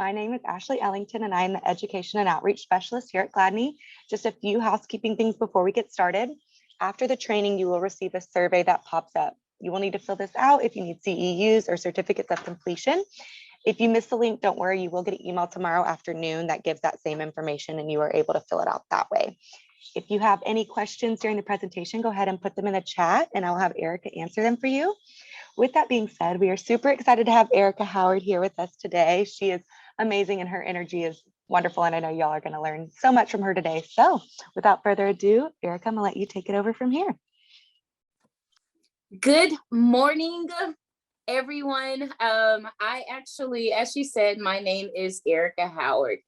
My name is Ashley Ellington, and I am the Education and Outreach Specialist here at Gladney. Just a few housekeeping things before we get started. After the training, you will receive a survey that pops up. You will need to fill this out if you need CEUs or certificates of completion. If you miss the link, don't worry, you will get an email tomorrow afternoon that gives that same information, and you are able to fill it out that way. If you have any questions during the presentation, go ahead and put them in the chat, and I'll have Ereka answer them for you. With that being said, we are super excited to have Ereka Howard here with us today. She is amazing and her energy is wonderful, and I know y'all are going to learn so much from her today. So without further ado, Ereka, I'm going to let you take it over from here. Good morning, everyone. I actually, as she said, my name is Ereka Howard,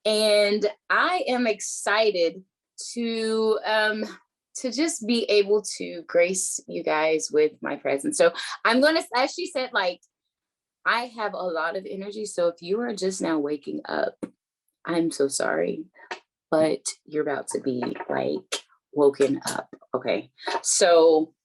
and I am excited to just be able to grace you guys with my presence. So I'm going to, as she said, like, I have a lot of energy. So if you are just now waking up, I'm so sorry, but you're about to be like woken up. Okay. So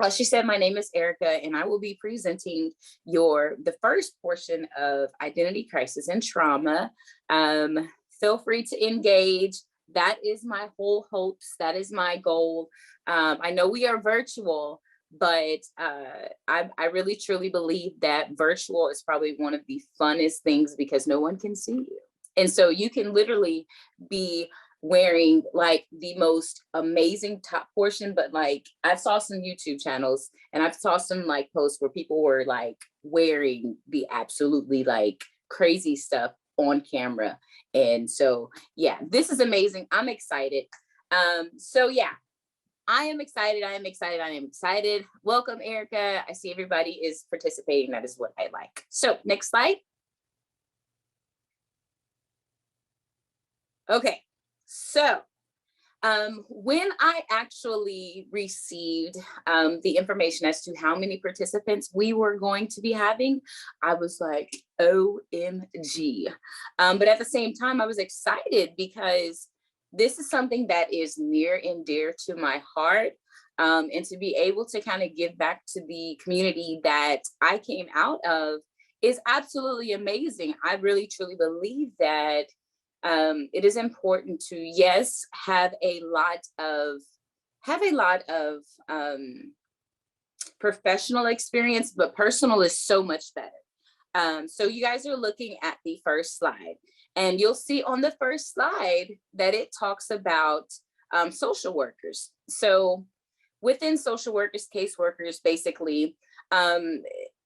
as she said, my name is Ereka, and I will be presenting the first portion of identity crisis and trauma. Feel free to engage. That is my whole hopes. That is my goal. I know we are virtual, but I really truly believe that virtual is probably one of the funnest things because no one can see you. And so you can literally be wearing like the most amazing top portion, but like I saw some YouTube channels and I saw some like posts where people were like wearing the absolutely like crazy stuff on camera. And so, yeah, this is amazing. I'm excited. So yeah, I am excited. I am excited. I am excited. Welcome, Ereka. I see everybody is participating. That is what I like. So next slide. Okay. So when I actually received the information as to how many participants we were going to be having, I was like, OMG. But at the same time, I was excited because this is something that is near and dear to my heart. And to be able to kind of give back to the community that I came out of is absolutely amazing. I really, truly believe that it is important to, yes, have a lot of professional experience, but personal is so much better. So you guys are looking at the first slide, and you'll see on the first slide that it talks about social workers. So within social workers, caseworkers, basically,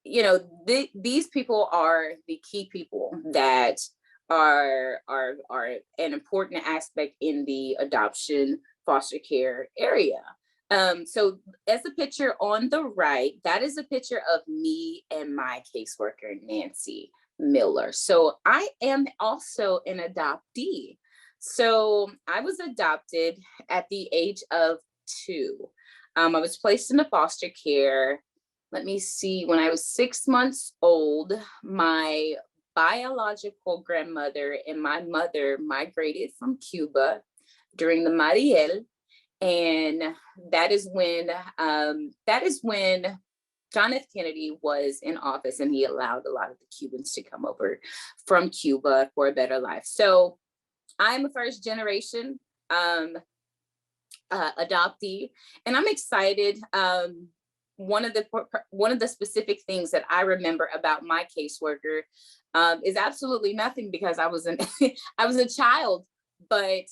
these people are the key people that are an important aspect in the adoption foster care area. So as the picture on the right, that is a picture of me and my caseworker, Nancy Miller. So I am also an adoptee. So I was adopted at the age of 2. I was placed into foster care. Let me see, when I was 6 months old, my biological grandmother and my mother migrated from Cuba during the Mariel. And that is when John F. Kennedy was in office, and he allowed a lot of the Cubans to come over from Cuba for a better life. So I'm a first generation adoptee, and I'm excited. One of the specific things that I remember about my caseworker is absolutely nothing because I was a child, but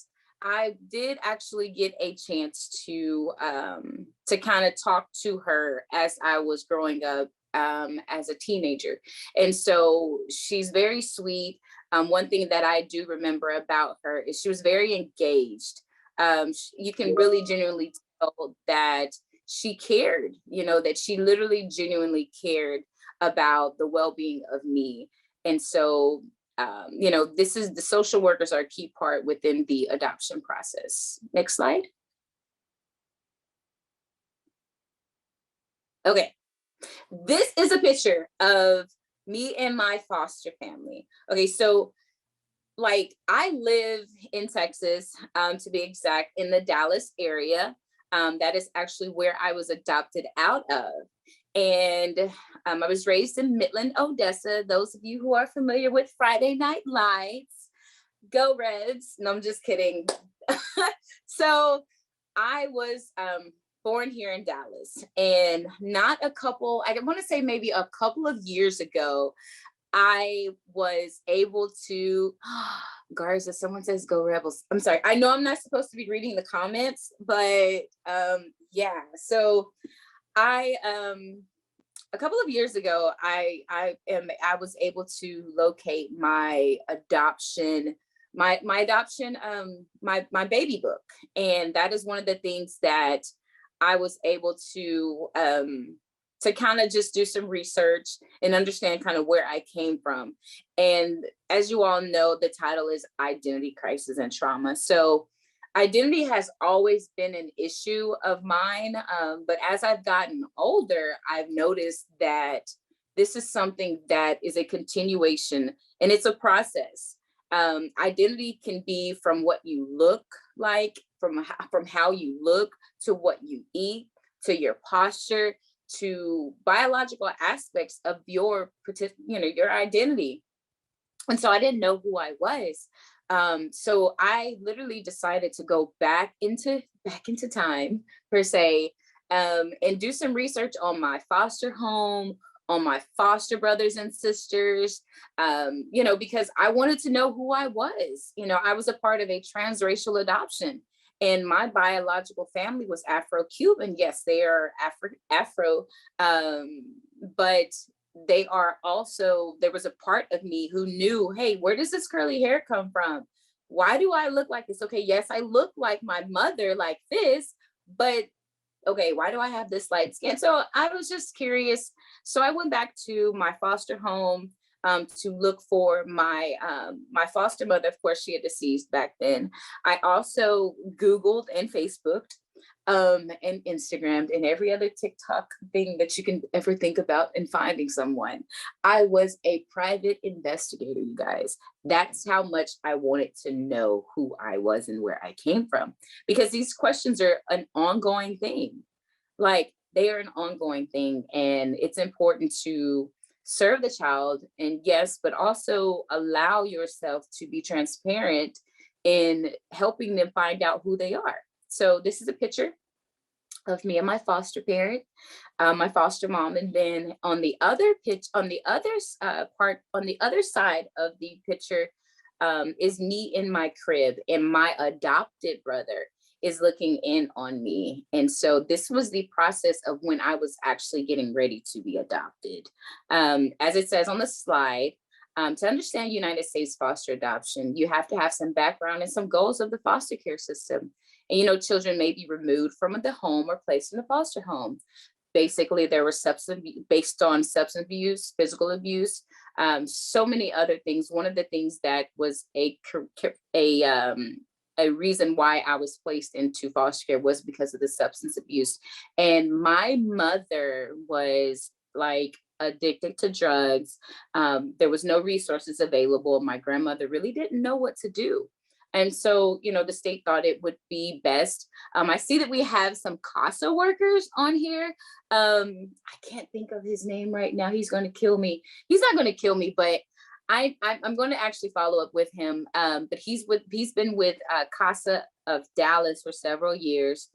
I did actually get a chance to kind of talk to her as I was growing up as a teenager. And so she's very sweet. One thing that I do remember about her is she was very engaged. You can really genuinely tell that she cared, that she literally genuinely cared about the well-being of me. And so, the social workers are a key part within the adoption process. Next slide. Okay. This is a picture of me and my foster family. Okay. So like I live in Texas, to be exact, in the Dallas area. That is actually where I was adopted out of. And I was raised in Midland, Odessa. Those of you who are familiar with Friday Night Lights, go Reds. No, I'm just kidding. So I was born here in Dallas, and I want to say maybe a couple of years ago, I was able to, Garza, someone says go Rebels. I'm sorry. I know I'm not supposed to be reading the comments, but yeah. So I, a couple of years ago, I was able to locate my adoption, my baby book. And that is one of the things that I was able to kind of just do some research and understand kind of where I came from. And as you all know, the title is Identity Crisis and Trauma. So identity has always been an issue of mine. But as I've gotten older, I've noticed that this is something that is a continuation, and it's a process. Identity can be from what you look like, from how you look, to what you eat, to your posture, to biological aspects of your identity. And so I didn't know who I was. So I literally decided to go back into time, per se, and do some research on my foster home, on my foster brothers and sisters, because I wanted to know who I was. I was a part of a transracial adoption, and my biological family was Afro-Cuban. Yes, they are Afro, but they are also, there was a part of me who knew, hey, where does this curly hair come from? Why do I look like this? Okay, yes, I look like my mother, like this, but okay, why do I have this light skin? So I was just curious. So I went back to my foster home to look for my foster mother. Of course, she had deceased back then. I also Googled and Facebooked and Instagrammed and every other TikTok thing that you can ever think about in finding someone. I was a private investigator, you guys. That's how much I wanted to know who I was and where I came from, because these questions are an ongoing thing. Like, they are an ongoing thing, and it's important to serve the child, and yes, but also allow yourself to be transparent in helping them find out who they are. So this is a picture of me and my foster parent, my foster mom, and then on the other side of the picture is me in my crib, and my adopted brother is looking in on me. And so this was the process of when I was actually getting ready to be adopted. As it says on the slide, to understand United States foster adoption, you have to have some background and some goals of the foster care system. And, children may be removed from the home or placed in a foster home. Basically, there was based on substance abuse, physical abuse, so many other things. One of the things that was a reason why I was placed into foster care was because of the substance abuse. And my mother was like addicted to drugs. There was no resources available. My grandmother really didn't know what to do. And so, the state thought it would be best. I see that we have some CASA workers on here. I can't think of his name right now. He's going to kill me. He's not going to kill me, but I'm going to actually follow up with him. But he's been with CASA of Dallas for several years.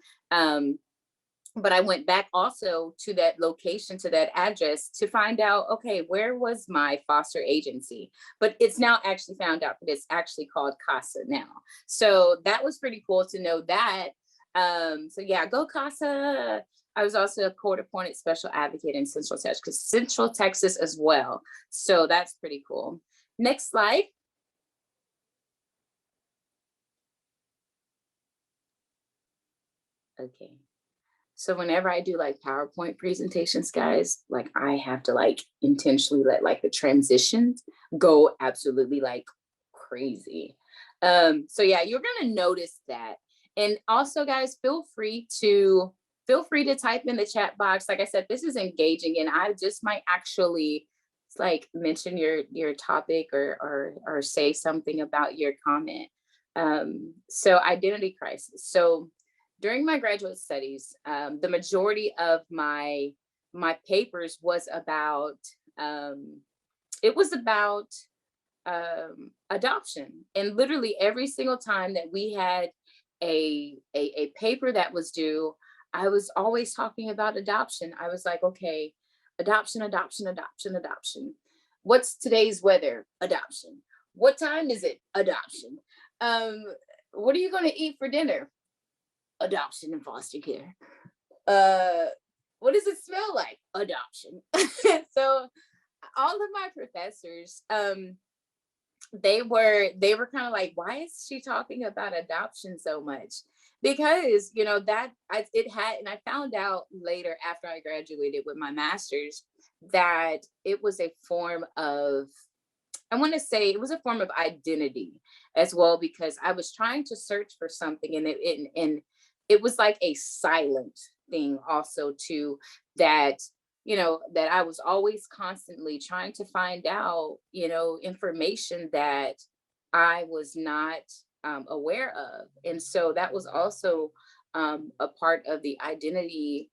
But I went back also to that location, to that address, to find out, okay, where was my foster agency? But it's now actually found out that it's actually called CASA now. So that was pretty cool to know that. So yeah, go CASA. I was also a court-appointed special advocate in Central Texas as well. So that's pretty cool. Next slide. Okay. So whenever I do like PowerPoint presentations, guys, like I have to like intentionally let like the transitions go absolutely like crazy. So yeah, you're gonna notice that. And also, guys, feel free to type in the chat box. Like I said, this is engaging, and I just might actually like mention your topic or say something about your comment. So identity crisis. So during my graduate studies, the majority of my my papers was about, it was about adoption. And literally every single time that we had a paper that was due, I was always talking about adoption. I was like, okay, adoption, adoption, adoption, adoption. What's today's weather? Adoption. What time is it? Adoption. Um, what are you going to eat for dinner? Adoption and foster care. What does it smell like? Adoption. So all of my professors, they were kind of like, why is she talking about adoption so much? Because that it had, and I found out later after I graduated with my master's that it was a form of, I want to say it was a form of identity as well, because I was trying to search for something, and it was like a silent thing also too, that that I was always constantly trying to find out, information that I was not aware of. And so that was also a part of the identity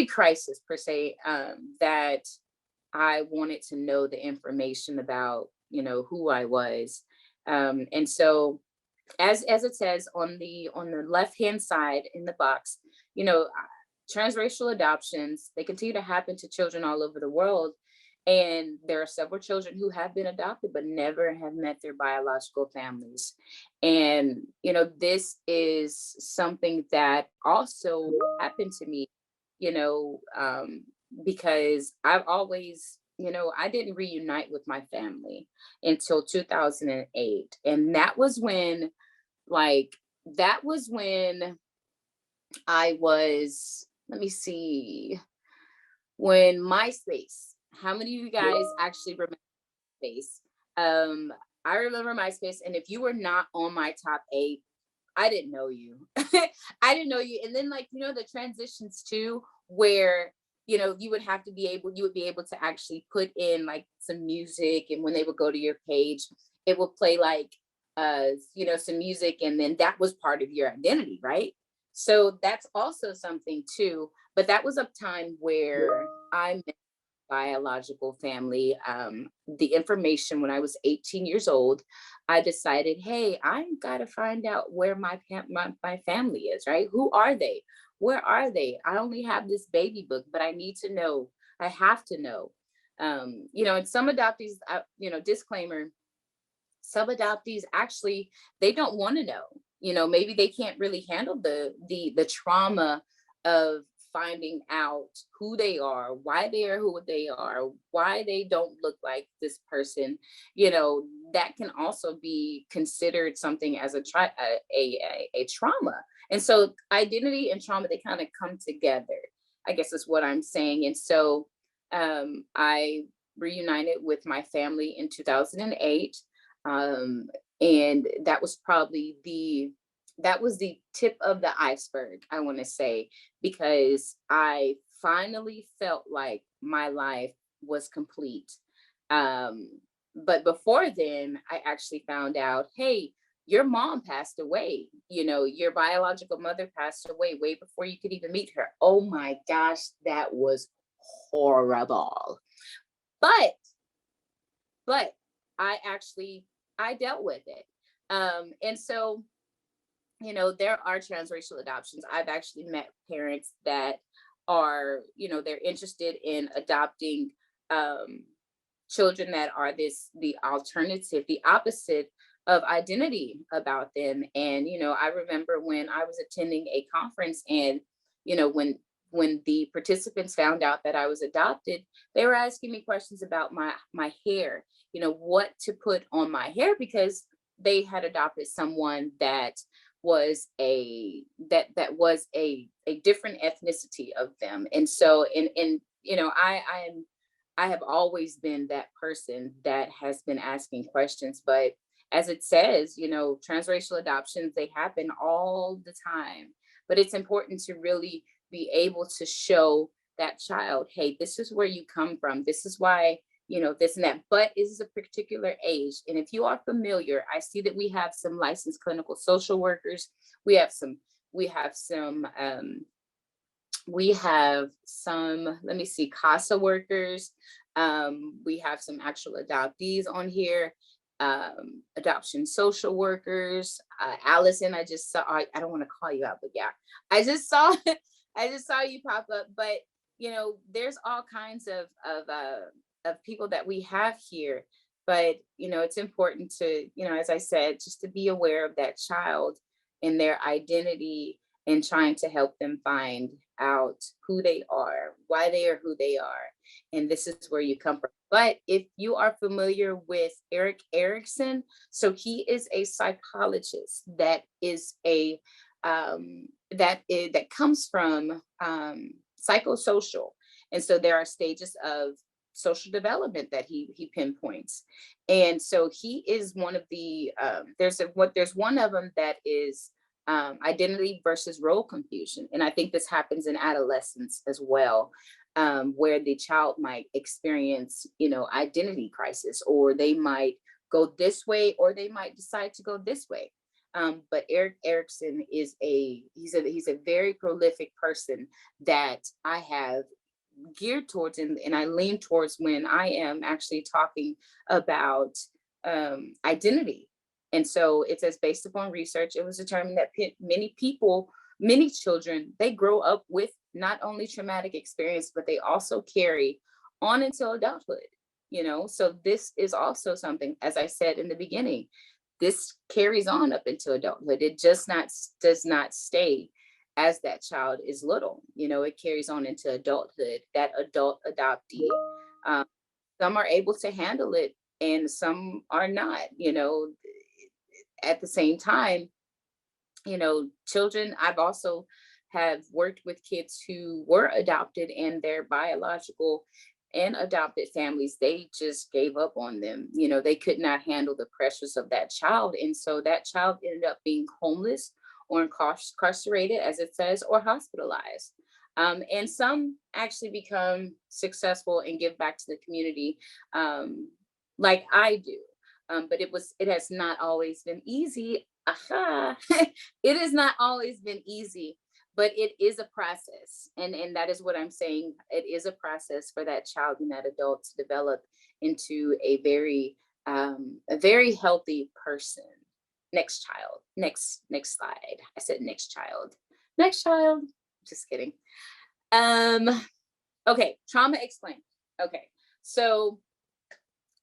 crisis per se, that I wanted to know the information about, who I was. And so as it says on the left hand side in the box, transracial adoptions, they continue to happen to children all over the world. And there are several children who have been adopted but never have met their biological families. And, this is something that also happened to me, because I've always, I didn't reunite with my family until 2008. And that was when, I was, let me see, when MySpace, how many of you guys actually remember MySpace? I remember MySpace, and if you were not on my top 8, I didn't know you. I didn't know you. And then the transitions too, where you would be able to actually put in some music, and when they would go to your page, it would play some music, and then that was part of your identity, right? So that's also something too. But that was a time where I met biological family. The information when I was 18 years old, I decided, hey, I gotta find out where my family is, right? Who are they? Where are they? I only have this baby book, but I need to know. I have to know. And some adoptees, disclaimer, some adoptees actually, they don't want to know. Maybe they can't really handle the trauma of finding out who they are, why they are who they are, why they don't look like this person. That can also be considered something as a trauma. And so identity and trauma, they kind of come together, I guess is what I'm saying. And so I reunited with my family in 2008. And that was probably the tip of the iceberg, I want to say, because I finally felt like my life was complete. But before then, I actually found out, hey, your mom passed away. Your biological mother passed away way before you could even meet her. Oh my gosh, that was horrible. But I dealt with it. And so, there are transracial adoptions. I've actually met parents that are, they're interested in adopting children that are the alternative, the opposite of identity about them. And, I remember when I was attending a conference, and, when the participants found out that I was adopted, they were asking me questions about my hair, what to put on my hair, because they had adopted someone that was a different ethnicity of them. And so, I have always been that person that has been asking questions. But as it says, transracial adoptions, they happen all the time. But it's important to really be able to show that child, hey, this is where you come from. This is why, this and that. But it is a particular age. And if you are familiar, I see that we have some licensed clinical social workers. We have some we have some, let me see, CASA workers. We have some actual adoptees on here, adoption social workers. Allison, I just saw, I don't want to call you out, but yeah, I just saw, I just saw you pop up. But, you know, there's all kinds of people that we have here. But, you know, it's important to, you know, as I said, just to be aware of that child and their identity and trying to help them find out who they are, why they are who they are. And this is where you come from. But if you are familiar with Erik Erikson, so he is a psychologist that is a that comes from psychosocial. And so there are stages of social development that he pinpoints. And so he is one of the there's one of them that is identity versus role confusion. And I think this happens in adolescence as well, where the child might experience, you know, identity crisis, or they might go this way, or they might decide to go this way. But Erik Erikson is he's a very prolific person that I have geared towards, and I lean towards when I am actually talking about identity. And so it says, based upon research, it was determined that many people, many children, they grow up with not only traumatic experience, but they also carry on until adulthood. You know, so this is also something, as I said in the beginning, this carries on up into adulthood. It just does not stay as that child is little. You know, it carries on into adulthood, that adult adoptee. Um, some are able to handle it and some are not. You know, at the same time, you know, children, I've also have worked with kids who were adopted, and their biological and adopted families, they just gave up on them. You know, they could not handle the pressures of that child. And so that child ended up being homeless or incarcerated, as it says, or hospitalized. And some actually become successful and give back to the community, like I do. But it has not always been easy. Aha. It has not always been easy, but it is a process. And that is what I'm saying. It is a process for that child and that adult to develop into a very healthy person. Next child. Next slide. I said next child. Next child. Just kidding. Okay, trauma explained. Okay, so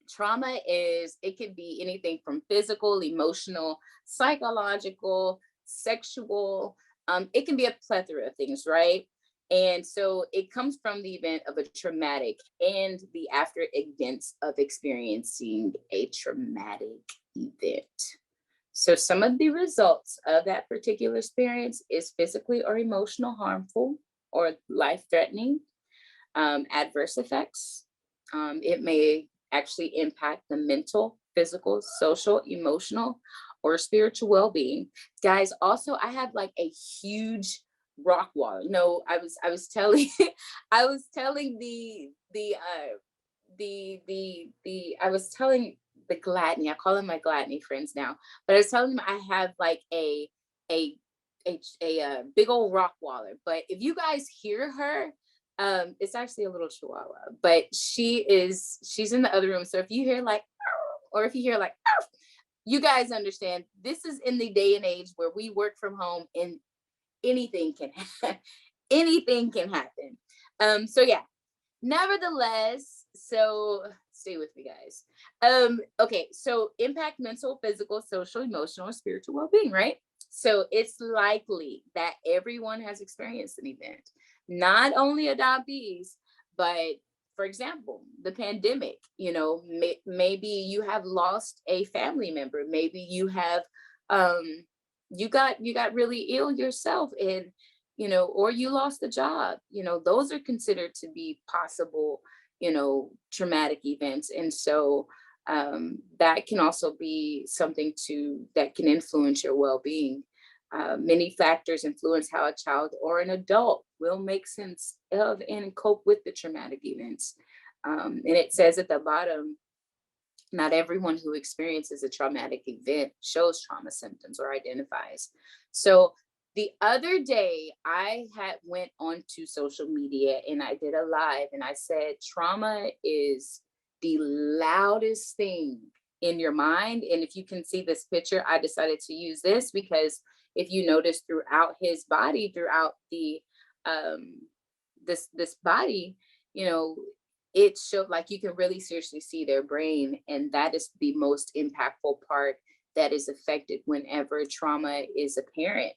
trauma it could be anything from physical, emotional, psychological, sexual. It can be a plethora of things, right? And so it comes from the event of a traumatic and the after events of experiencing a traumatic event. So some of the results of that particular experience is physically or emotional harmful or life-threatening, adverse effects. It may actually impact the mental, physical, social, emotional, or spiritual well-being. Guys, also I have like a huge rock wall. No, I was telling I was telling I was telling the Gladney, I call them my Gladney friends now, but I was telling them I have like a big old rock waller. But if you guys hear her, it's actually a little chihuahua, but she's in the other room. So if you hear like, or if you hear like, you guys understand, this is in the day and age where we work from home and anything can anything can happen. So yeah, nevertheless, so stay with me, guys. Okay, so impact mental, physical, social, emotional, or spiritual well-being, right? So it's likely that everyone has experienced an event, not only adoptees, but for example, the pandemic. You know, maybe you have lost a family member, maybe you have you got really ill yourself, and you know, or you lost a job. You know, those are considered to be possible, you know, traumatic events. And so that can also be something that can influence your well-being. Many factors influence how a child or an adult will make sense of and cope with the traumatic events. And it says at the bottom, not everyone who experiences a traumatic event shows trauma symptoms or identifies. So The other day I had went onto social media and I did a live and I said, trauma is the loudest thing in your mind. And if you can see this picture, I decided to use this because if you notice throughout his body, throughout the this body, you know, it showed like you can really seriously see their brain. And that is the most impactful part that is affected whenever trauma is apparent.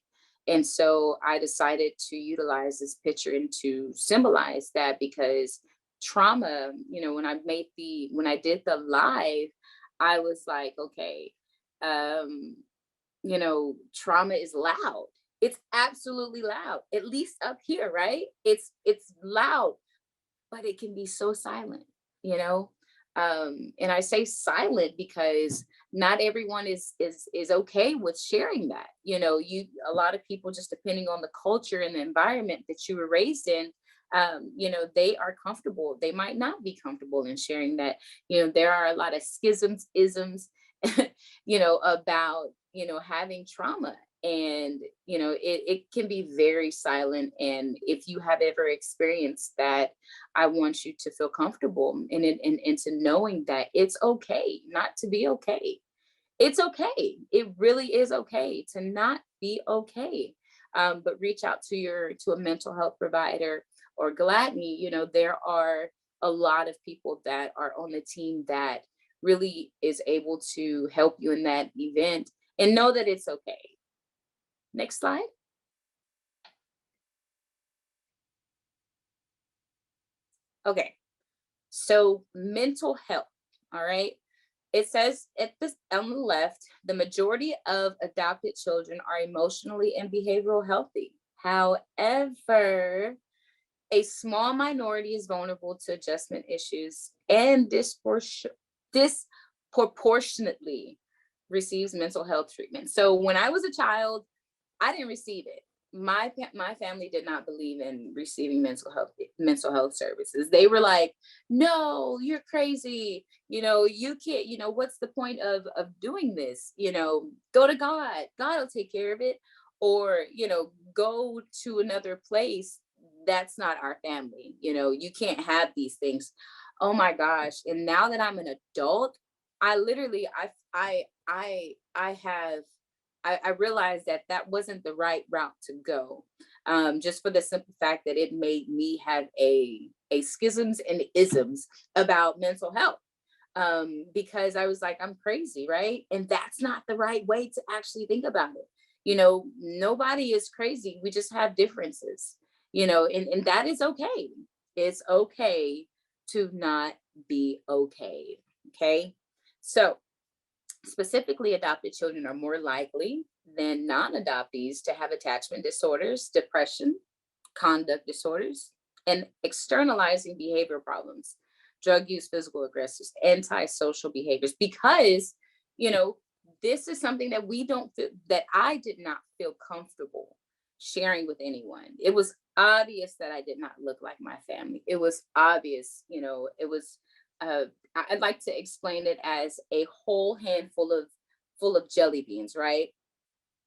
And so I decided to utilize this picture and to symbolize that because trauma, you know, when I did the live, I was like, okay, um, you know, trauma is loud. It's absolutely loud, at least up here, right? It's loud, but it can be so silent, you know. And I say silent because not everyone is okay with sharing that. You know, a lot of people, just depending on the culture and the environment that you were raised in, you know, they are comfortable. They might not be comfortable in sharing that. You know, there are a lot of schisms, isms, you know, about, you know, having trauma. And, you know, it can be very silent. And if you have ever experienced that, I want you to feel comfortable and to knowing that it's okay not to be okay. It's okay. It really is okay to not be okay. But reach out to a mental health provider or Gladney. You know, there are a lot of people that are on the team that really is able to help you in that event and know that it's okay. Next slide. Okay. So mental health. All right. It says at this on the left, the majority of adopted children are emotionally and behavioral healthy. However, a small minority is vulnerable to adjustment issues and disproportionately receives mental health treatment. So when I was a child, I didn't receive it. My family did not believe in receiving mental health services. They were like, "No, you're crazy. You know, you can't. You know, what's the point of doing this? You know, go to God. God will take care of it, or you know, go to another place. That's not our family. You know, you can't have these things." Oh my gosh! And now that I'm an adult, I literally, I have I realized that that wasn't the right route to go, just for the simple fact that it made me have a schisms and isms about mental health, because I was like, I'm crazy, right? And that's not the right way to actually think about it. You know, nobody is crazy. We just have differences, you know, and that is okay. It's okay to not be okay. Okay. So, specifically, adopted children are more likely than non-adoptees to have attachment disorders, depression, conduct disorders, and externalizing behavior problems, drug use, physical aggressors, antisocial behaviors, because, you know, this is something that we don't feel, that I did not feel comfortable sharing with anyone. It was obvious that I did not look like my family. It was obvious, you know, it was uh, I'd like to explain it as a whole handful of full of jelly beans, right?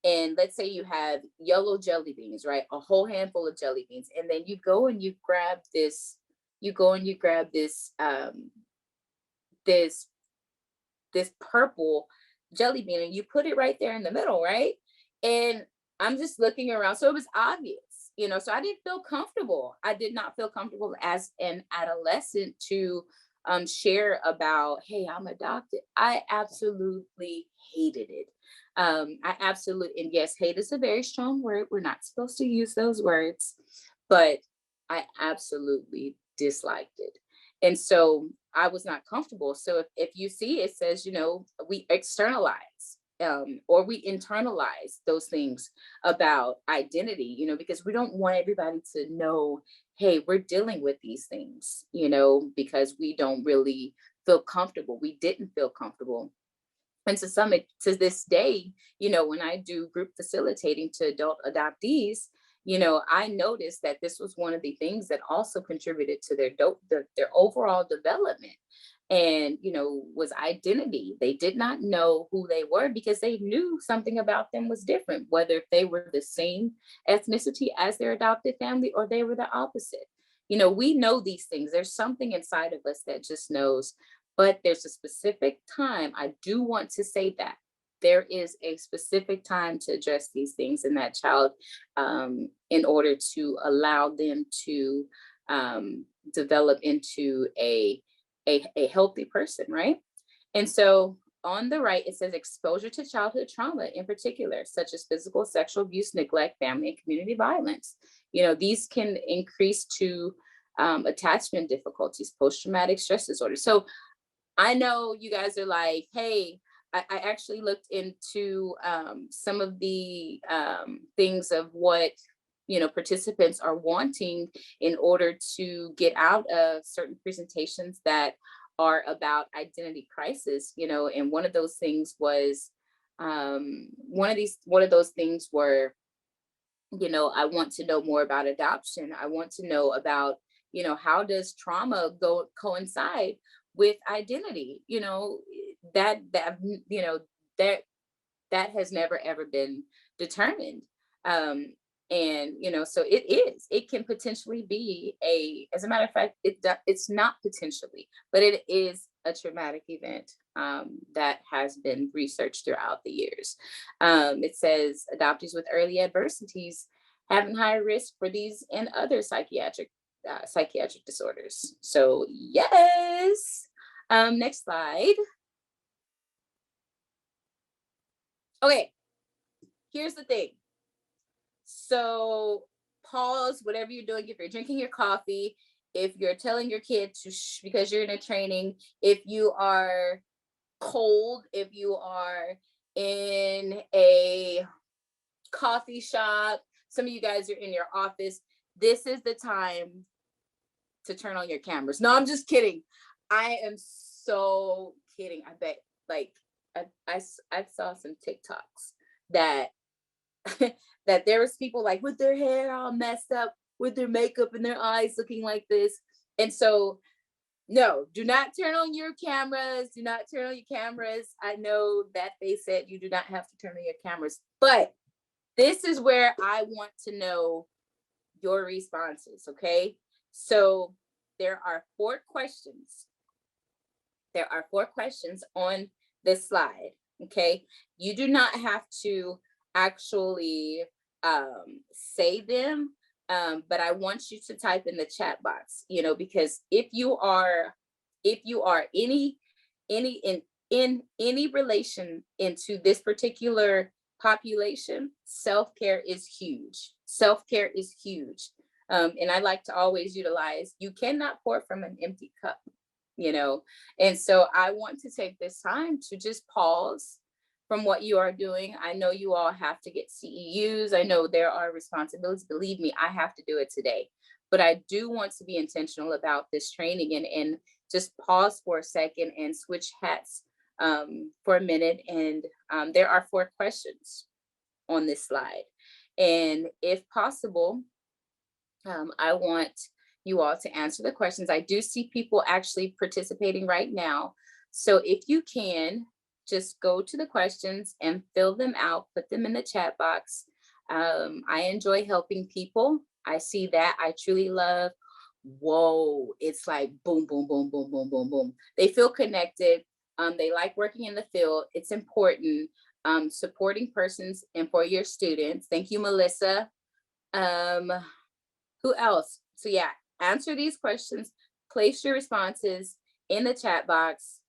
And let's say you have yellow jelly beans, right? A whole handful of jelly beans, and then you go and you grab this. You go and you grab this this purple jelly bean, and you put it right there in the middle, right? And I'm just looking around, so it was obvious, you know. So I didn't feel comfortable. I did not feel comfortable as an adolescent to share about, hey, I'm adopted. I absolutely hated it. I absolutely, and yes, hate is a very strong word. We're not supposed to use those words, but I absolutely disliked it. And so I was not comfortable. So if you see, it says, you know, we externalize, or we internalize those things about identity, you know, because we don't want everybody to know, hey, we're dealing with these things, you know, because we don't really feel comfortable. We didn't feel comfortable. And to this day, you know, when I do group facilitating to adult adoptees, you know, I noticed that this was one of the things that also contributed to their overall development. and, was identity. They did not know who they were because they knew something about them was different, whether if they were the same ethnicity as their adopted family or they were the opposite. We know these things. There's something inside of us that just knows, but there's a specific time. I do want to say that there is a specific time to address these things in that child, in order to allow them to develop into a healthy person, right? And so on the right, it says exposure to childhood trauma in particular, such as physical, sexual abuse, neglect, family and community violence. These can increase to attachment difficulties, post-traumatic stress disorder. So I know you guys are like, hey, I actually looked into some of the things of what participants are wanting in order to get out of certain presentations that are about identity crisis, and one of those things was one of those things were, I want to know more about adoption. I want to know about, how does trauma coincide with identity? That that has never ever been determined. And so it can potentially be as a matter of fact, it's not potentially, but it is a traumatic event that has been researched throughout the years. It says adoptees with early adversities having higher risk for these and other psychiatric disorders. So yes. Next slide. Okay, here's the thing. So pause whatever you're doing. If you're drinking your coffee, if you're telling your kid to because you're in a training, if you are cold, if you are in a coffee shop, some of you guys are in your office, this is the time to turn on your cameras. No, I'm just kidding. I am so kidding. I bet I saw some TikToks that that there was people like with their hair all messed up, with their makeup and their eyes looking like this. And so no, do not turn on your cameras. Do not turn on your cameras. I know that they said you do not have to turn on your cameras, but this is where I want to know your responses, okay? So there are 4 questions. There are 4 questions on this slide, okay? You do not have to actually say them, but I want you to type in the chat box, because if you are in any relation into this particular population, self-care is huge. Self-care is huge. And I like to always utilize, you cannot pour from an empty cup, and so I want to take this time to just pause from what you are doing. I know you all have to get CEUs. I know there are responsibilities. Believe me, I have to do it today. But I do want to be intentional about this training and just pause for a second and switch hats for a minute. And there are 4 questions on this slide. And if possible, I want you all to answer the questions. I do see people actually participating right now. So if you can, just go to the questions and fill them out, put them in the chat box. I enjoy helping people. I see that. I truly love, whoa, it's like boom, boom, boom, boom, boom, boom, boom. They feel connected. They like working in the field. It's important. Supporting persons and for your students. Thank you, Melissa. Who else? So yeah, answer these questions, place your responses in the chat box.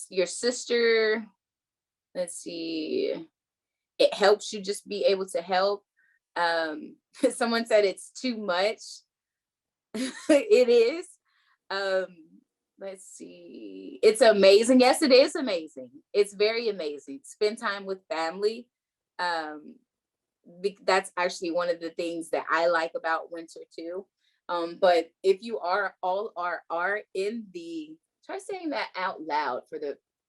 Your sister, let's see, it helps you just be able to help. Someone said it's too much. It is. Let's see, it's amazing. Yes, it is amazing. It's very amazing. Spend time with family. That's actually one of the things that I like about winter too. But if you are in the, try saying that out loud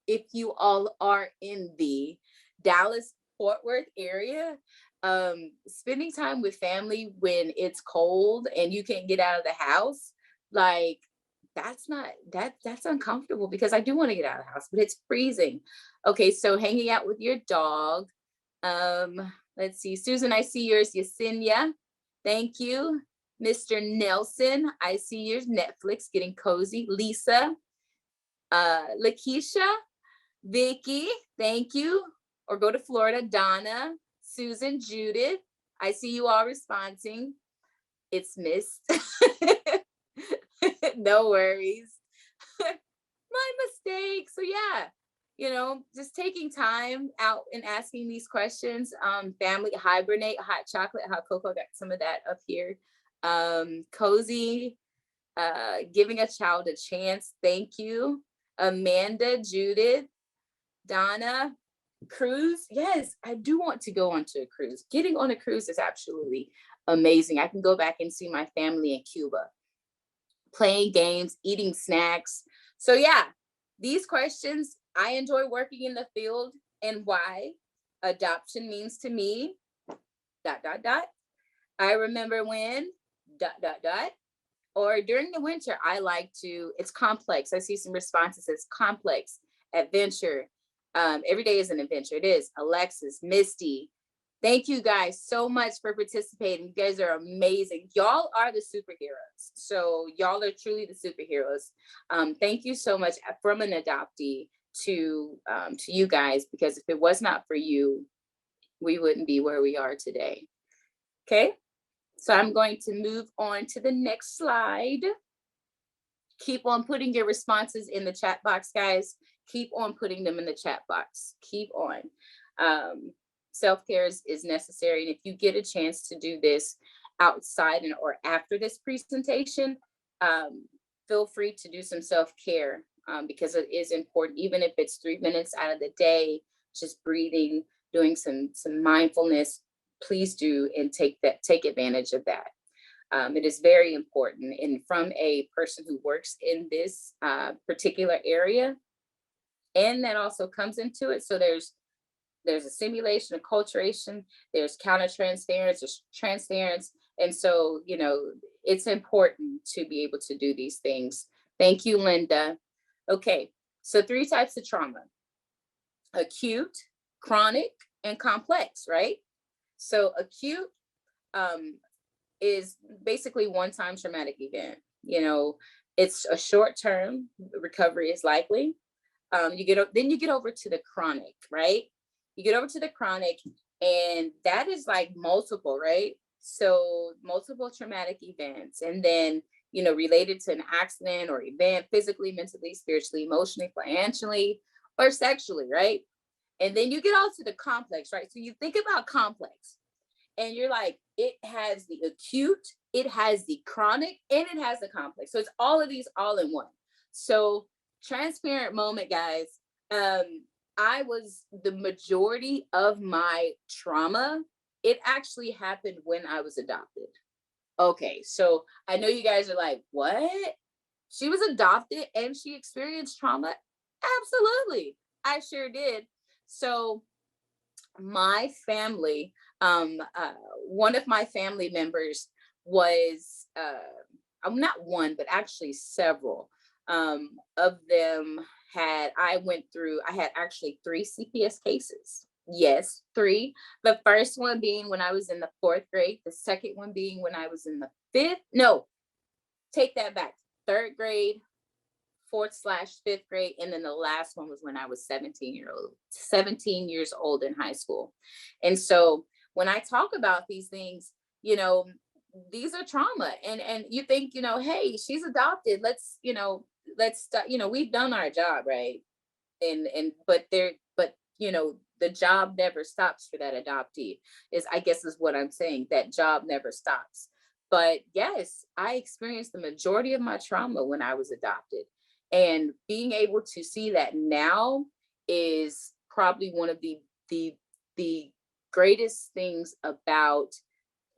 if you all are in the Dallas Fort Worth area, spending time with family when it's cold and you can't get out of the house, like that's uncomfortable because I do want to get out of the house, but it's freezing. Okay, so hanging out with your dog. Let's see, Susan, I see yours. Yesenia, thank you. Mr. Nelson, I see yours. Netflix, getting cozy. Lisa, Lakeisha, Vicky, thank you. Or go to Florida. Donna, Susan, Judith, I see you all responding. It's missed. No worries. My mistake. So yeah, just taking time out and asking these questions. Family, hibernate, hot chocolate, hot cocoa, got some of that up here. Cozy, giving a child a chance. Thank you. Amanda, Judith, Donna, cruise. Yes, I do want to go onto a cruise. Getting on a cruise is absolutely amazing. I can go back and see my family in Cuba, playing games, eating snacks. So yeah, these questions, I enjoy working in the field and why. Adoption means to me, ... I remember when, ... Or during the winter, I like to, it's complex. I see some responses. It's complex, adventure. Every day is an adventure. It is. Alexis, Misty, thank you guys so much for participating. You guys are amazing. Y'all are the superheroes. So y'all are truly the superheroes. Thank you so much from an adoptee to you guys, because if it was not for you, we wouldn't be where we are today. Okay, so I'm going to move on to the next slide. Keep on putting your responses in the chat box, guys. Keep on putting them in the chat box. Keep on. Self-care is necessary. And if you get a chance to do this outside or after this presentation, feel free to do some self-care because it is important, even if it's 3 minutes out of the day, just breathing, doing some mindfulness. Please do and take advantage of that. It is very important. And from a person who works in this particular area, and that also comes into it. So there's a simulation, acculturation, there's counter-transference, there's transference. And so, it's important to be able to do these things. Thank you, Linda. Okay, so 3 types of trauma: acute, chronic, and complex, right? So acute is basically one-time traumatic event. It's a short-term recovery is likely. Then you get over to the chronic, right? You get over to the chronic, and that is like multiple, right? So multiple traumatic events, and then, related to an accident or event, physically, mentally, spiritually, emotionally, financially, or sexually, right? And then you get all to the complex, right? So you think about complex, and you're like, it has the acute, it has the chronic, and it has the complex. So it's all of these all in one. So transparent moment, guys. The majority of my trauma, it actually happened when I was adopted. Okay, so I know you guys are like, what? She was adopted and she experienced trauma? Absolutely, I sure did. So my family, one of my family members was, not one, but actually several of them I had actually 3 CPS cases. Yes, 3. The first one being when I was in the 4th grade. The second one being when I was in the 5th. No, take that back. 3rd grade, 4th/5th grade. And then the last one was when I was 17 years old in high school. And so when I talk about these things, these are trauma. And you think, hey, she's adopted. Let's we've done our job, right? But the job never stops for that adoptee, is what I'm saying. That job never stops. But yes, I experienced the majority of my trauma when I was adopted. And being able to see that now is probably one of the greatest things about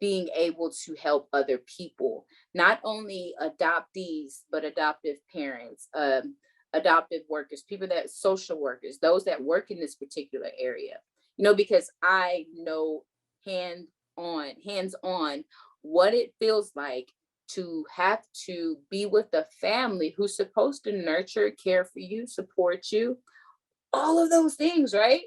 being able to help other people, not only adoptees, but adoptive parents, adoptive workers, social workers, those that work in this particular area, because I know hands on what it feels like to have to be with a family who's supposed to nurture, care for you, support you, all of those things, right?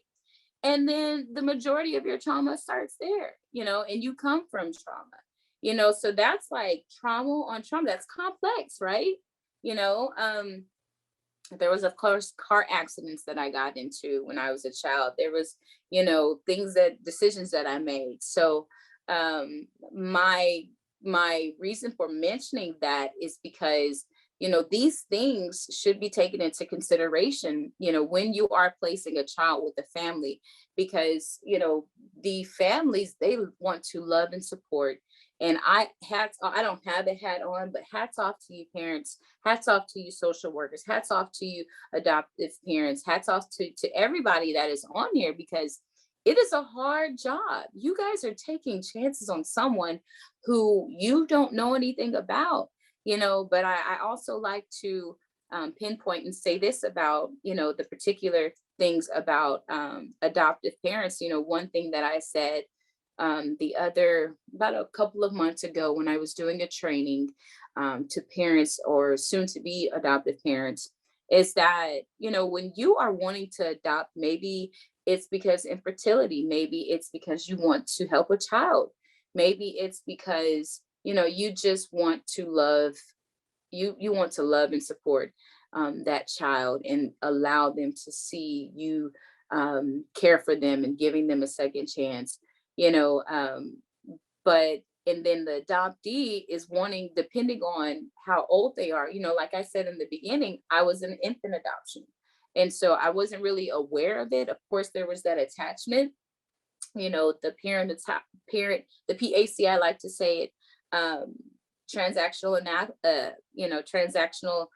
And then the majority of your trauma starts there, and you come from trauma, so that's like trauma on trauma. That's complex, right? you know um there was, of course, car accidents that I got into when I was a child. There was, decisions that I made. So my reason for mentioning that is because, these things should be taken into consideration, when you are placing a child with a family, because, the families, they want to love and support. And I don't have a hat on, but hats off to you parents, hats off to you social workers, hats off to you adoptive parents, hats off to everybody that is on here, because it is a hard job. You guys are taking chances on someone who you don't know anything about, but I also like to pinpoint and say this about, the particular things about adoptive parents. One thing that I said about a couple of months ago when I was doing a training to parents or soon to be adoptive parents, is that, when you are wanting to adopt, maybe it's because infertility, maybe it's because you want to help a child, maybe it's because, you just want to love, you want to love and support that child and allow them to see you care for them and giving them a second chance, you know but and then the adoptee is wanting, depending on how old they are, like I said in the beginning, I was an infant adoption, and so I wasn't really aware of it. Of course, there was that attachment, the the PAC, I like to say it, transactional and transactional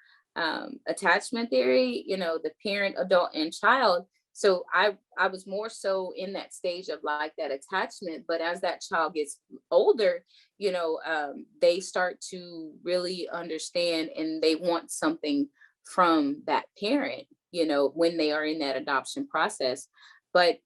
attachment theory, the parent, adult, and child. So I was more so in that stage of like that attachment, but as that child gets older, they start to really understand and they want something from that parent, when they are in that adoption process. But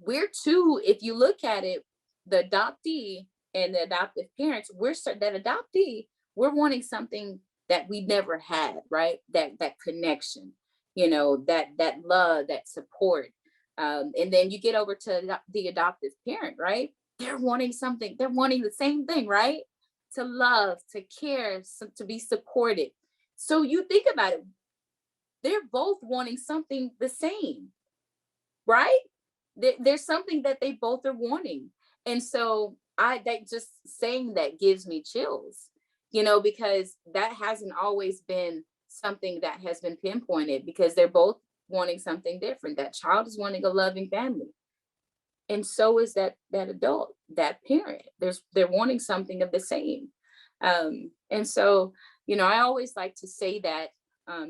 we're too, if you look at it, the adoptee and the adoptive parents, that adoptee, we're wanting something that we never had, right? That connection, that love, that support. And then you get over to the adoptive parent, right? They're wanting something, they're wanting the same thing, right? To love, to care, to be supported. So you think about it, they're both wanting something the same, right? There's something that they both are wanting. And so that just saying that gives me chills, because that hasn't always been something that has been pinpointed, because they're both wanting something different. That child is wanting a loving family. And so is that adult, that parent. They're wanting something of the same. And so, I always like to say that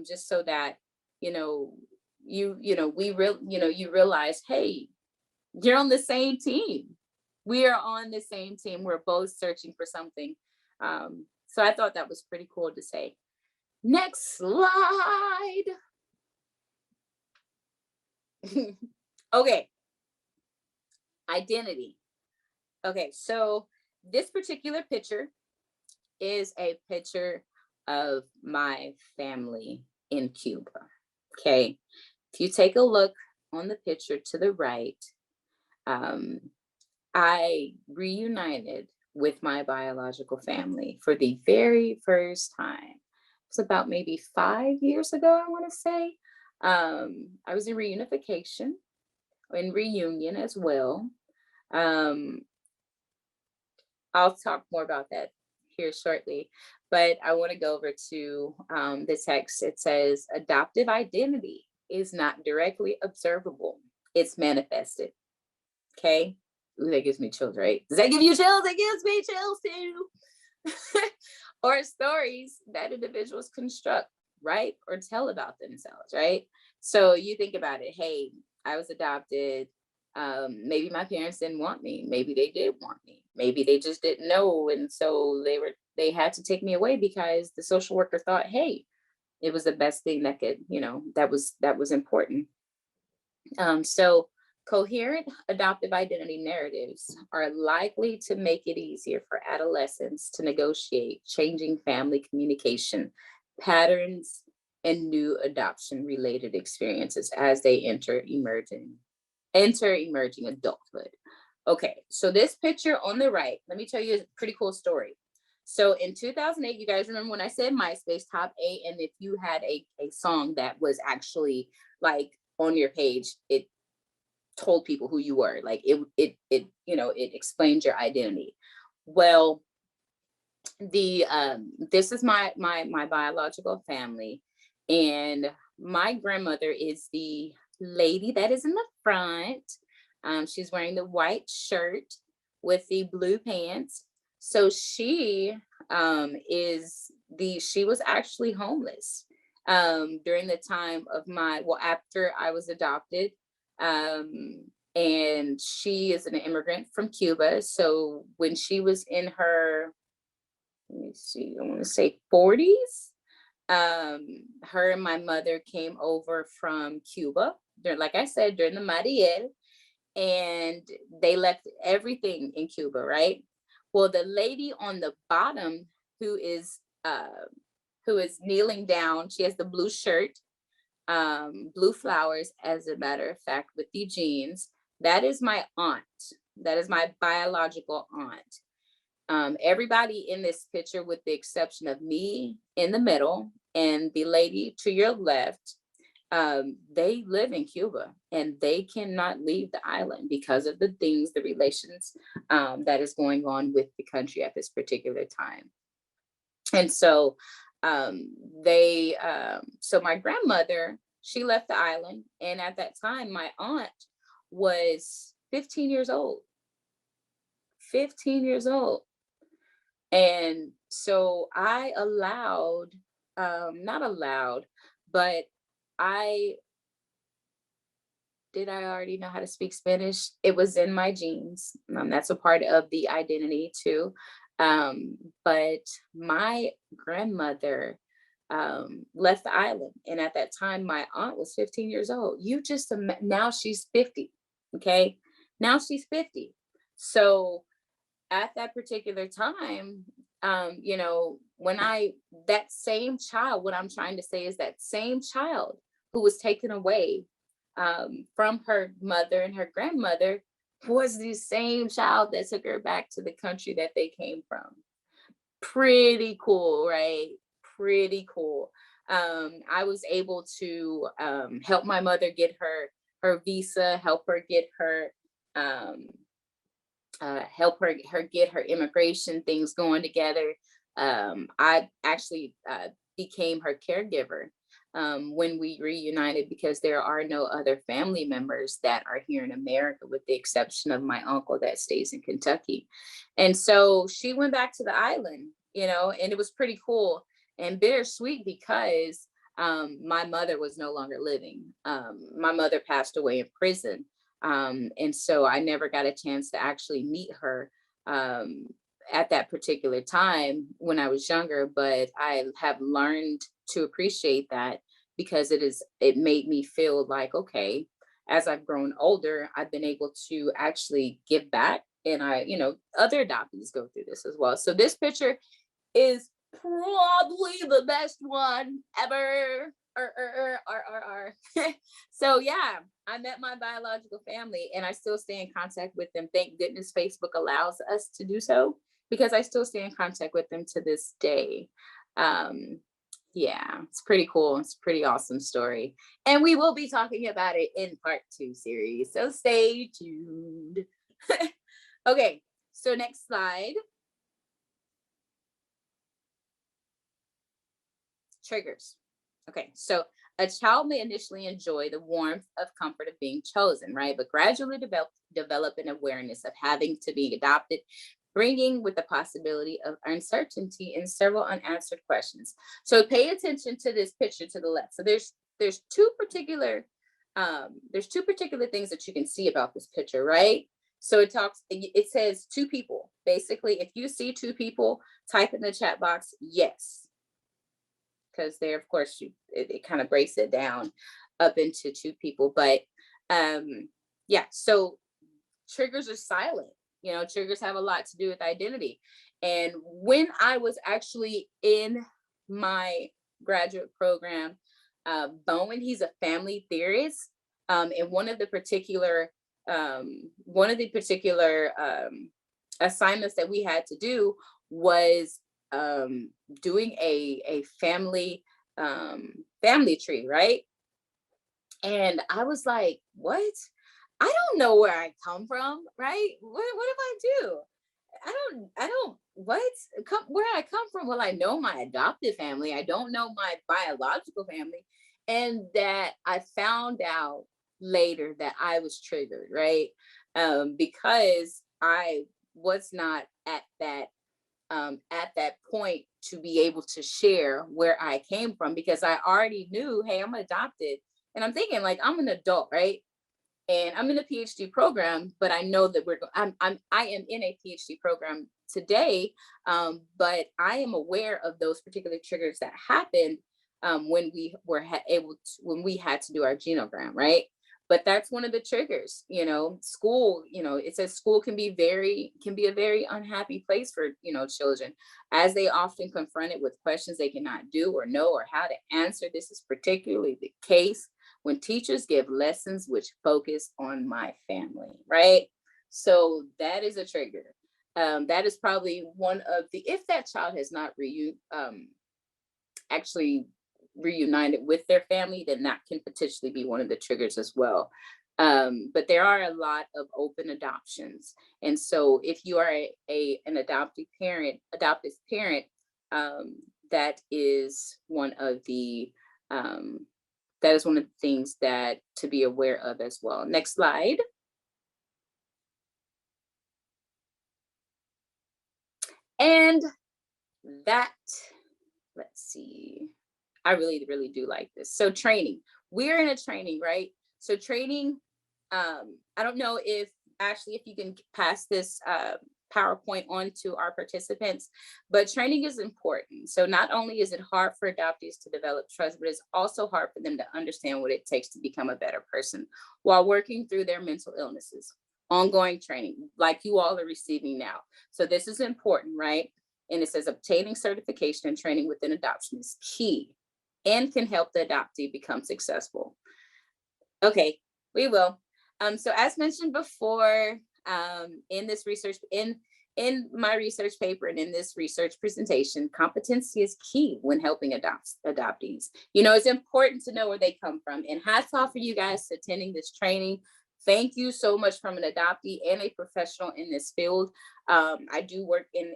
just so that, you realize, hey, you're on the same team. We are on the same team. We're both searching for something. So I thought that was pretty cool to say. Next slide. Okay. Identity. Okay, so this particular picture is a picture of my family in Cuba. Okay, if you take a look on the picture to the right, I reunited with my biological family for the very first time. It was about maybe 5 years ago, I want to say. I was in reunification, in reunion as well. I'll talk more about that here shortly, but I want to go over to the text. It says, adoptive identity is not directly observable, it's manifested. Okay. Ooh, that gives me chills, right? Does that give you chills? It gives me chills too. Or stories that individuals construct, right? Or tell about themselves, right? So you think about it. Hey, I was adopted. Maybe my parents didn't want me. Maybe they did want me. Maybe they just didn't know. And so they had to take me away because the social worker thought, hey, it was the best thing that could, that was important. So Coherent adoptive identity narratives are likely to make it easier for adolescents to negotiate changing family communication patterns and new adoption related experiences as they enter emerging adulthood. Okay, so this picture on the right, let me tell you a pretty cool story. So in 2008, you guys remember when I said MySpace top 8, and if you had a song that was actually like on your page, it told people who you were, like it explained your identity. Well, the this is my biological family, and my grandmother is the lady that is in the front. She's wearing the white shirt with the blue pants. So she she was actually homeless during the time of after I was adopted. And she is an immigrant from Cuba. So when she was in her, let me see, I want to say 40s, her and my mother came over from Cuba, like I said, during the Mariel, and they left everything in Cuba, right? Well, the lady on the bottom who is kneeling down, she has the blue shirt, blue flowers, as a matter of fact, with the jeans. That is my aunt. That is my biological aunt. Everybody in this picture, with the exception of me in the middle and the lady to your left, they live in Cuba and they cannot leave the island because of the things, the relations that is going on with the country at this particular time. And so so my grandmother, she left the island, and at that time my aunt was 15 years old. 15 years old. And so I not allowed, but I already know how to speak Spanish. It was in my genes. That's a part of the identity too. But my grandmother left the island, and at that time my aunt was 15 years old. Now she's 50. Okay, now she's 50. So at that particular time, that same child, what I'm trying to say is that same child who was taken away from her mother and her grandmother was the same child that took her back to the country that they came from. Pretty cool, right? Pretty cool. I was able to help my mother get her visa, help her get her get her immigration things going together. I actually became her caregiver when we reunited, because there are no other family members that are here in America, with the exception of my uncle that stays in Kentucky. And so she went back to the island, and it was pretty cool and bittersweet, because my mother was no longer living. My mother passed away in prison. And so I never got a chance to actually meet her at that particular time when I was younger, but I have learned to appreciate that, because it made me feel like, okay, as I've grown older, I've been able to actually give back. And other adoptees go through this as well. So this picture is probably the best one ever. So yeah, I met my biological family, and I still stay in contact with them. Thank goodness Facebook allows us to do so, because I still stay in contact with them to this day. Yeah, it's pretty cool. It's a pretty awesome story, and we will be talking about it in part 2 series, so stay tuned. Okay, so next slide. Triggers. Okay, so a child may initially enjoy the warmth of comfort of being chosen, right? But gradually develop an awareness of having to be adopted, bringing with the possibility of uncertainty and several unanswered questions. So pay attention to this picture to the left. So there's two particular things that you can see about this picture, right? So it says 2 people. Basically, if you see 2 people, type in the chat box yes, because there, of course, it kind of breaks it down up into 2 people. But yeah, so triggers are silent. You know, triggers have a lot to do with identity. And when I was actually in my graduate program, Bowen, he's a family theorist. And one of the particular assignments that we had to do was doing a family tree, right? And I was like, what? I don't know where I come from, right? What if I do? I don't, where I come from? Well, I know my adopted family. I don't know my biological family. And that I found out later that I was triggered, right? Because I was not at that point to be able to share where I came from, because I already knew, hey, I'm adopted. And I'm thinking like, I'm an adult, right? And I'm in a PhD program, but I know that I am in a PhD program today, but I am aware of those particular triggers that happened when we had to do our genogram, right? But that's one of the triggers. You know, school. You know, it says school can be a very unhappy place for children, as they often confronted with questions they cannot do or know or how to answer. This is particularly the case when teachers give lessons which focus on my family, right? So that is a trigger. That is probably one of the, if that child has not actually reunited with their family, then that can potentially be one of the triggers as well. But there are a lot of open adoptions. And so if you are an adoptive parent, that is one of the things that to be aware of as well. Next slide. And that, let's see, I really, really do like this. So training, we're in a training, right? So training, I don't know if Ashley, if you can pass this PowerPoint on to our participants, but training is important. So not only is it hard for adoptees to develop trust, but it's also hard for them to understand what it takes to become a better person while working through their mental illnesses. Ongoing training, like you all are receiving now. So this is important, right? And it says obtaining certification and training within adoption is key and can help the adoptee become successful. Okay, we will. So as mentioned before, in this research, in my research paper and in this research presentation, competency is key when helping adoptees. You know, it's important to know where they come from. And hats off for you guys attending this training. Thank you so much from an adoptee and a professional in this field. I do work in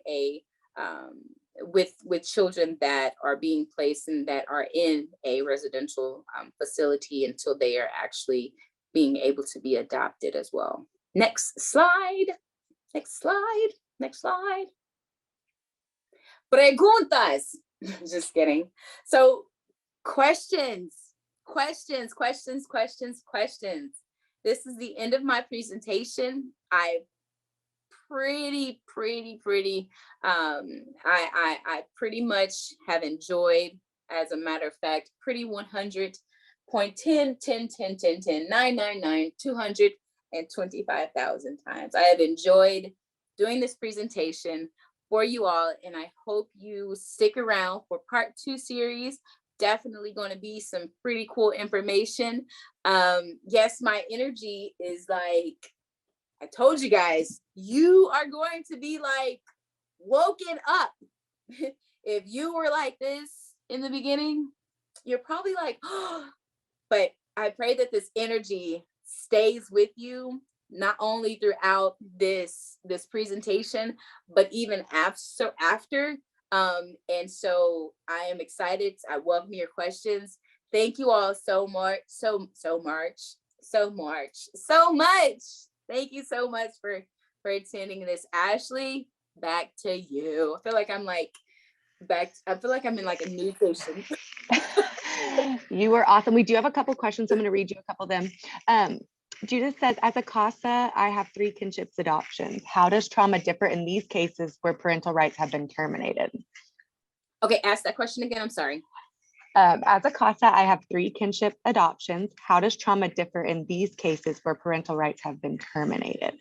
with children that are being placed and that are in a residential facility until they are actually being able to be adopted as well. Next slide. Next slide. Next slide. Preguntas. Just kidding. So questions. This is the end of my presentation. I pretty I pretty much have enjoyed, as a matter of fact, pretty 100.10 times. I have enjoyed doing this presentation for you all, and I hope you stick around for part 2 series. Definitely going to be some pretty cool information. Yes, my energy is like, I told you guys, you are going to be like woken up. If you were like this in the beginning, you're probably like, oh, but I pray that this energy stays with you, not only throughout this presentation, but even after. And so I am excited. I welcome your questions. Thank you all so much. Thank you so much for attending this. Ashley, back to you. I feel like I'm in like a new station. You were awesome. We do have a couple questions. I'm going to read you a couple of them. Judith says, as a CASA, I have 3 kinships adoptions. How does trauma differ in these cases where parental rights have been terminated? Okay, ask that question again. I'm sorry. As a CASA, I have 3 kinship adoptions. How does trauma differ in these cases where parental rights have been terminated?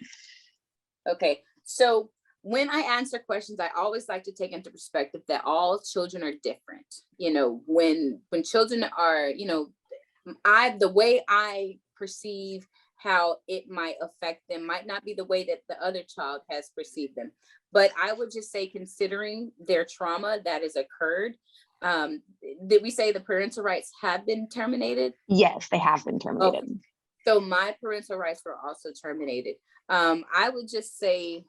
Okay, so when I answer questions, I always like to take into perspective that all children are different. When children are, the way I perceive how it might affect them might not be the way that the other child has perceived them. But I would just say, considering their trauma that has occurred, did we say the parental rights have been terminated? Yes, they have been terminated. Okay. So my parental rights were also terminated. I would just say,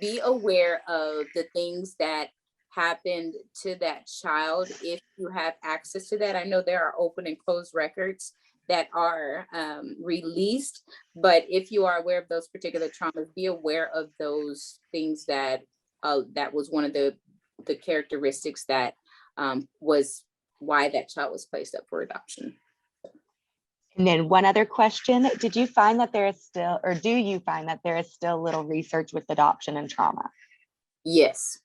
be aware of the things that happened to that child if you have access to that. I know there are open and closed records that are released, but if you are aware of those particular traumas, be aware of those things that was one of the characteristics that was why that child was placed up for adoption. And then one other question, did you find that there is still, or do you find that there is still little research with adoption and trauma? Yes.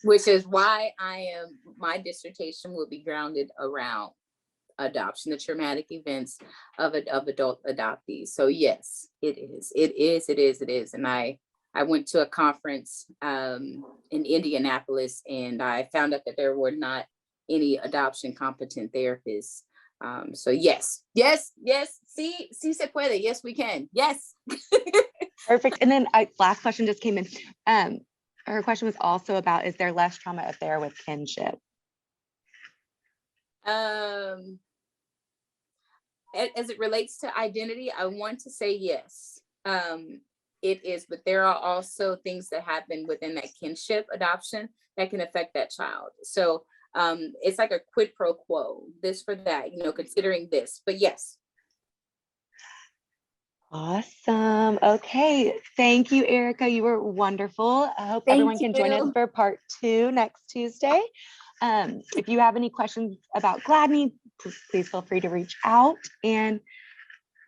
Which is why my dissertation will be grounded around adoption, the traumatic events of adult adoptees. So yes, it is. And I went to a conference in Indianapolis, and I found out that there were not any adoption competent therapists. So yes. Sí se puede. Yes, we can. Yes. Perfect. And then last question just came in. Her question was also about, is there less trauma if they're with kinship? As it relates to identity, I want to say yes. It is, but there are also things that happen within that kinship adoption that can affect that child. So it's like a quid pro quo, this for that, considering this, but yes. Awesome. Okay. Thank you, Ereka. You were wonderful. I hope everyone can join us for part 2 next Tuesday. If you have any questions about Gladney, please feel free to reach out, and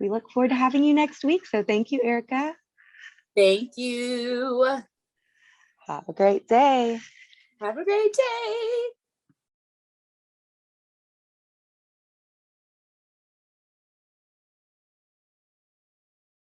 we look forward to having you next week. So thank you, Ereka. Thank you. Have a great day. Have a great day.